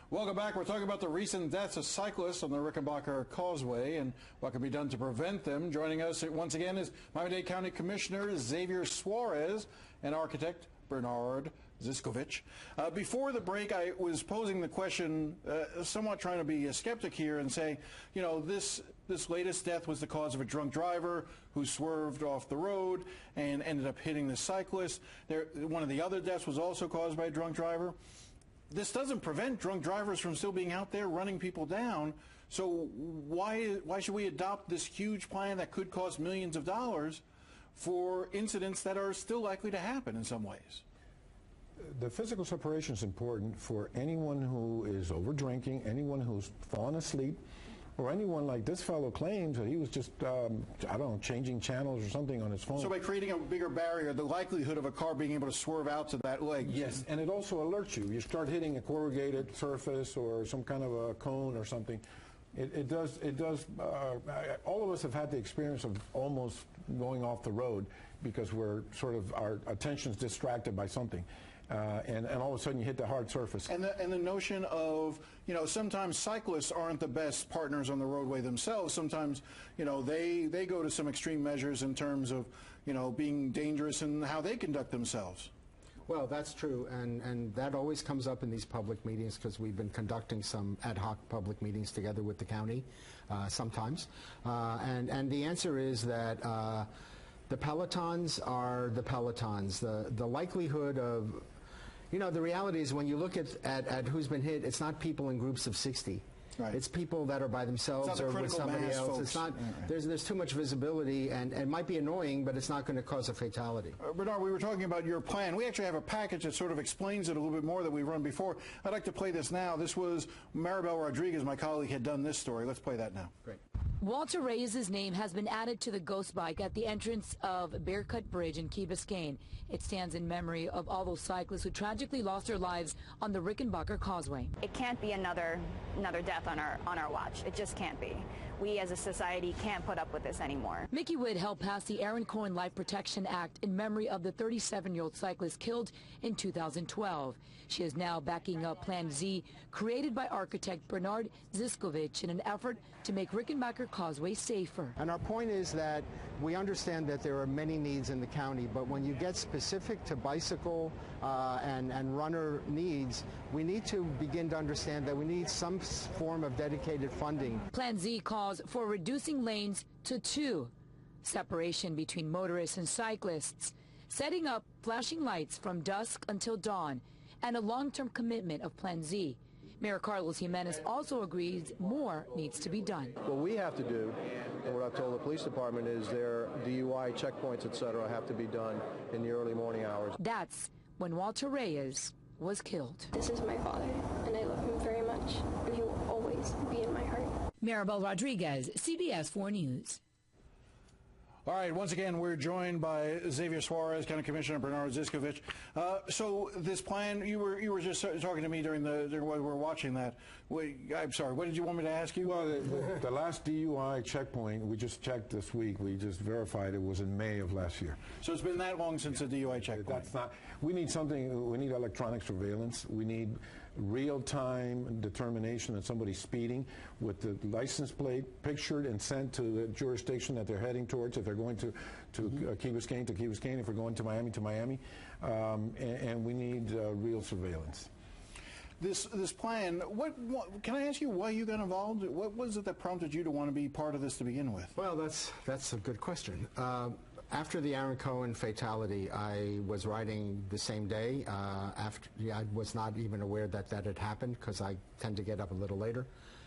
Welcome back. We're talking about the recent deaths of cyclists on the Rickenbacker Causeway and what can be done to prevent them. Joining us once again is Miami-Dade County Commissioner Xavier Suarez and architect Bernard Zyscovich. Before the break, I was posing the question, somewhat trying to be a skeptic here and say, you know, this latest death was the cause of a drunk driver who swerved off the road and ended up hitting the cyclist. One of the other deaths was also caused by a drunk driver. This doesn't prevent drunk drivers from still being out there running people down. So why should we adopt this huge plan that could cost millions of dollars for incidents that are still likely to happen in some ways? The physical separation is important for anyone who is over drinking, anyone who's fallen asleep, or anyone like this fellow claims that he was just, I don't know, changing channels or something on his phone. So by creating a bigger barrier, the likelihood of a car being able to swerve out to that leg. Yes, and it also alerts you. You start hitting a corrugated surface or some kind of a cone or something. It does, all of us have had the experience of almost going off the road because we're sort of, our attention's distracted by something. And all of a sudden you hit the hard surface. And the notion of, you know, sometimes cyclists aren't the best partners on the roadway themselves. Sometimes, you know, they go to some extreme measures in terms of, you know, being dangerous in how they conduct themselves. Well, that's true, and that always comes up in these public meetings because we've been conducting some ad hoc public meetings together with the county sometimes. And the answer is that the pelotons are the pelotons. The likelihood of, you know, the reality is when you look at who's been hit, it's not people in groups of 60. Right. It's people that are by themselves or with somebody else. Folks. It's not. Right. There's too much visibility, and it might be annoying, but it's not going to cause a fatality. Bernard, we were talking about your plan. We actually have a package that sort of explains it a little bit more that we run before. I'd like to play this now. This was Maribel Rodriguez, my colleague, had done this story. Let's play that now. Great. Walter Reyes' name has been added to the ghost bike at the entrance of Bearcut Bridge in Key Biscayne. It stands in memory of all those cyclists who tragically lost their lives on the Rickenbacker Causeway. It can't be another death on our watch. It just can't be. We as a society can't put up with this anymore. Mickey Wood helped pass the Aaron Cohen Life Protection Act in memory of the 37-year-old cyclist killed in 2012. She is now backing up Plan Z, created by architect Bernard Zyscovich in an effort to make Rickenbacker Causeway safer. And our point is that we understand that there are many needs in the county, but when you get specific to bicycle and runner needs, we need to begin to understand that we need some form of dedicated funding. Plan Z calls for reducing lanes to 2, separation between motorists and cyclists, setting up flashing lights from dusk until dawn, and a long-term commitment of Plan Z. Mayor Carlos Jimenez also agrees more needs to be done. What we have to do, and what I've told the police department, is their DUI checkpoints, etc., have to be done in the early morning hours. That's when Walter Reyes was killed. This is my father, and I love him very much, and he will always be in my heart. Maribel Rodriguez, CBS 4 News. All right, once again, we're joined by Xavier Suarez, County Commissioner Bernard Zyscovich. So this plan, you were just talking to me during while we were watching that. I'm sorry, what did you want me to ask you? Well, the last DUI checkpoint, we just checked this week. We just verified it was in May of last year. So it's been that long since a DUI checkpoint? That's not. We need something. We need electronic surveillance. We need real-time determination that somebody's speeding with the license plate pictured and sent to the jurisdiction that they're heading towards. If they're going to Key Biscayne, to Key Biscayne. If we're going to Miami, and we need real surveillance. This plan, what can I ask you why you got involved? What was it that prompted you to want to be part of this to begin with? Well, that's a good question. After the Aaron Cohen fatality, I was riding the same day. I was not even aware that had happened because I tend to get up a little later.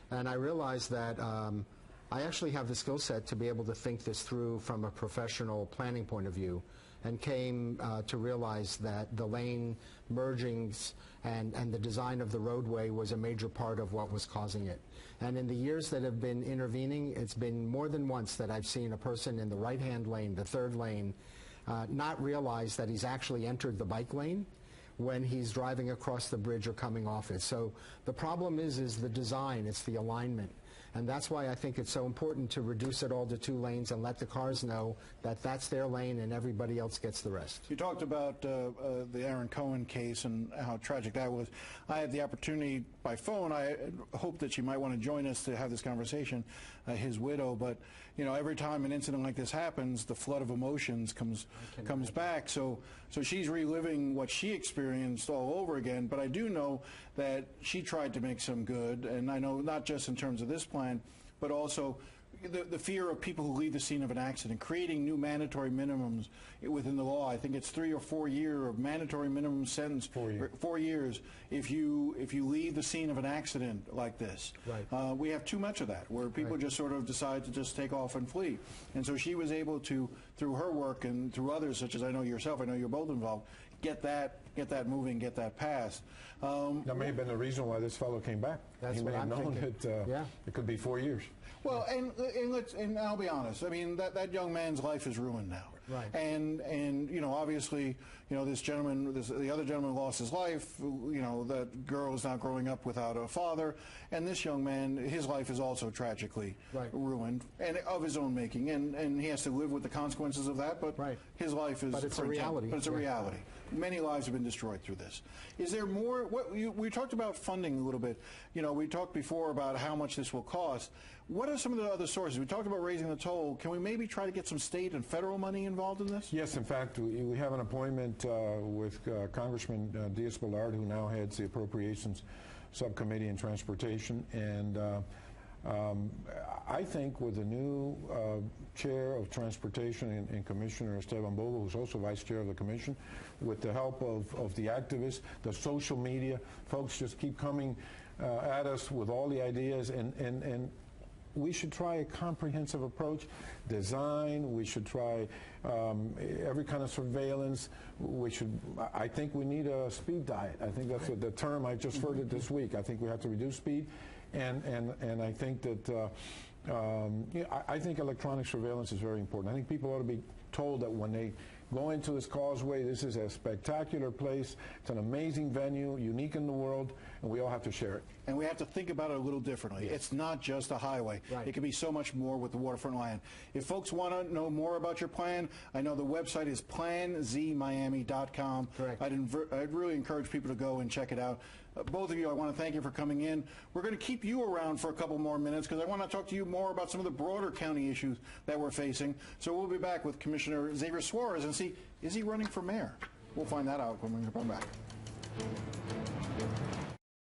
And I realized that I actually have the skill set to be able to think this through from a professional planning point of view, and came to realize that the lane mergings and the design of the roadway was a major part of what was causing it. And in the years that have been intervening, it's been more than once that I've seen a person in the right-hand lane, the third lane, not realize that he's actually entered the bike lane when he's driving across the bridge or coming off it. So the problem is the design, it's the alignment. And that's why I think it's so important to reduce it all to 2 lanes and let the cars know that that's their lane and everybody else gets the rest. You talked about the Aaron Cohen case and how tragic that was. I had the opportunity by phone. I hope that she might want to join us to have this conversation, his widow. But you know, every time an incident like this happens, the flood of emotions comes back. So she's reliving what she experienced all over again. But I do know that she tried to make some good, and I know not just in terms of this plan, but also the fear of people who leave the scene of an accident, creating new mandatory minimums within the law. I think it's 3 or 4 year of mandatory minimum sentence. 4 years. 4 years if you leave the scene of an accident like this. Right. We have too much of that, where people just sort of decide to just take off and flee. And so she was able to, through her work and through others, such as I know yourself, I know you're both involved, get that moving, get that passed. That may have been the reason why this fellow came back. That's he may what have I'm known thinking. that it could be 4 years. Well, and I'll be honest. I mean, that young man's life is ruined now. Right. And you know, obviously, you know, this gentleman, the other gentleman lost his life. You know, that girl is now growing up without a father, and this young man, his life is also tragically ruined, and of his own making, and he has to live with the consequences of that. But his life is. But it's a reality. But it's a reality. Many lives have been destroyed through this. Is there more? We talked about funding a little bit. You know, we talked before about how much this will cost. What are some of the other sources? We talked about raising the toll. Can we maybe try to get some state and federal money involved in this? Yes, in fact, we have an appointment with Congressman Diaz-Balart, who now heads the Appropriations Subcommittee in Transportation. And I think with the new chair of Transportation and Commissioner Esteban Bobo, who's also vice chair of the commission, with the help of the activists, the social media, folks just keep coming at us with all the ideas, and we should try a comprehensive approach, design. We should try every kind of surveillance. I think we need a speed diet. I think that's the term. I just heard it this week. I think we have to reduce speed, and I think that I think electronic surveillance is very important. I think people ought to be told that when they go into this causeway, this is a spectacular place. It's an amazing venue, unique in the world, and we all have to share it. And we have to think about it a little differently. Yes. It's not just a highway. Right. It can be so much more with the waterfront land. If folks want to know more about your plan, I know the website is planzmiami.com. Correct. I'd really encourage people to go and check it out. Both of you, I want to thank you for coming in. We're going to keep you around for a couple more minutes because I want to talk to you more about some of the broader county issues that we're facing. So we'll be back with Commissioner Xavier Suarez and see, is he running for mayor? We'll find that out when we come back.